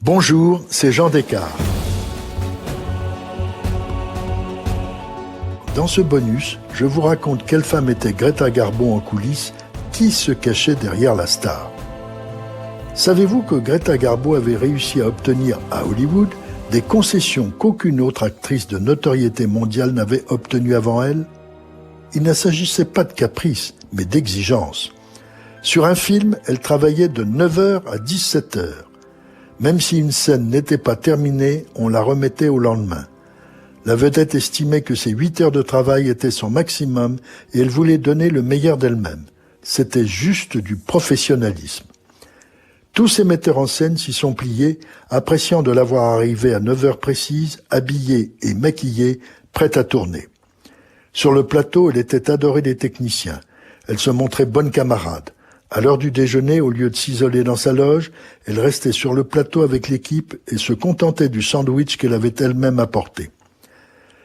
Bonjour, c'est Jean Descartes. Dans ce bonus, je vous raconte quelle femme était Greta Garbo en coulisses, qui se cachait derrière la star. Savez-vous que Greta Garbo avait réussi à obtenir à Hollywood des concessions qu'aucune autre actrice de notoriété mondiale n'avait obtenues avant elle ? Il ne s'agissait pas de caprice, mais d'exigence. Sur un film, elle travaillait de 9h à 17h. Même si une scène n'était pas terminée, on la remettait au lendemain. La vedette estimait que ces 8 heures de travail étaient son maximum et elle voulait donner le meilleur d'elle-même. C'était juste du professionnalisme. Tous ces metteurs en scène s'y sont pliés, appréciant de la voir arriver à 9 heures précises, habillée et maquillée, prête à tourner. Sur le plateau, elle était adorée des techniciens. Elle se montrait bonne camarade. À l'heure du déjeuner, au lieu de s'isoler dans sa loge, elle restait sur le plateau avec l'équipe et se contentait du sandwich qu'elle avait elle-même apporté.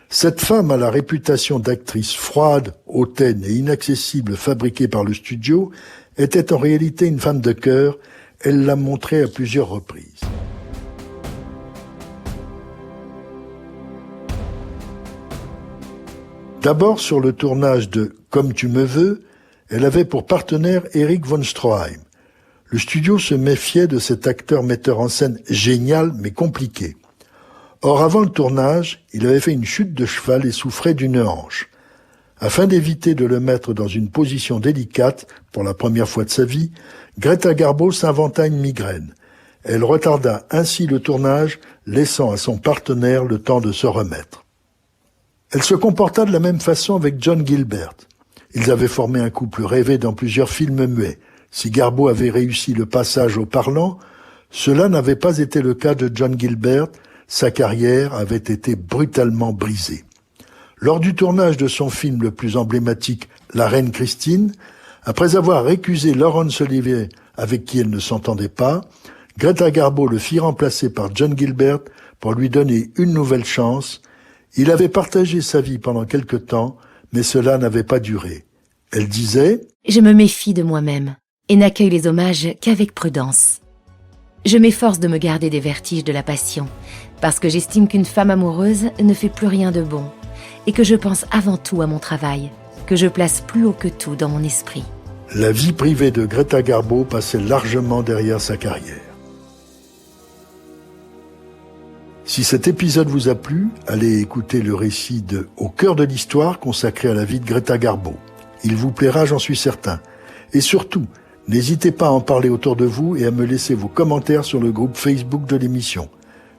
Cette femme à la réputation d'actrice froide, hautaine et inaccessible fabriquée par le studio était en réalité une femme de cœur. Elle l'a montré à plusieurs reprises. D'abord sur le tournage de « Comme tu me veux », elle avait pour partenaire Erich von Stroheim. Le studio se méfiait de cet acteur metteur en scène génial mais compliqué. Or, avant le tournage, il avait fait une chute de cheval et souffrait d'une hanche. Afin d'éviter de le mettre dans une position délicate, pour la première fois de sa vie, Greta Garbo s'inventa une migraine. Elle retarda ainsi le tournage, laissant à son partenaire le temps de se remettre. Elle se comporta de la même façon avec John Gilbert. Ils avaient formé un couple rêvé dans plusieurs films muets. Si Garbo avait réussi le passage au parlant, cela n'avait pas été le cas de John Gilbert. Sa carrière avait été brutalement brisée. Lors du tournage de son film le plus emblématique, La Reine Christine, après avoir récusé Laurence Olivier, avec qui elle ne s'entendait pas, Greta Garbo le fit remplacer par John Gilbert pour lui donner une nouvelle chance. Il avait partagé sa vie pendant quelque temps, mais cela n'avait pas duré. Elle disait « Je me méfie de moi-même et n'accueille les hommages qu'avec prudence. Je m'efforce de me garder des vertiges de la passion, parce que j'estime qu'une femme amoureuse ne fait plus rien de bon, et que je pense avant tout à mon travail, que je place plus haut que tout dans mon esprit. » La vie privée de Greta Garbo passait largement derrière sa carrière. Si cet épisode vous a plu, allez écouter le récit de « Au cœur de l'histoire » consacré à la vie de Greta Garbo. Il vous plaira, j'en suis certain. Et surtout, n'hésitez pas à en parler autour de vous et à me laisser vos commentaires sur le groupe Facebook de l'émission.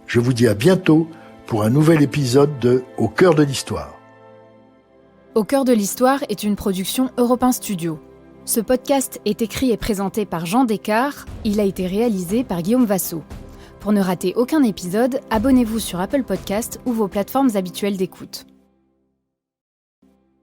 Je vous dis à bientôt pour un nouvel épisode de « Au cœur de l'histoire ». Au cœur de l'histoire est une production Europe 1 Studio. Ce podcast est écrit et présenté par Jean Descartes. Il a été réalisé par Guillaume Vassaux. Pour ne rater aucun épisode, abonnez-vous sur Apple Podcasts ou vos plateformes habituelles d'écoute.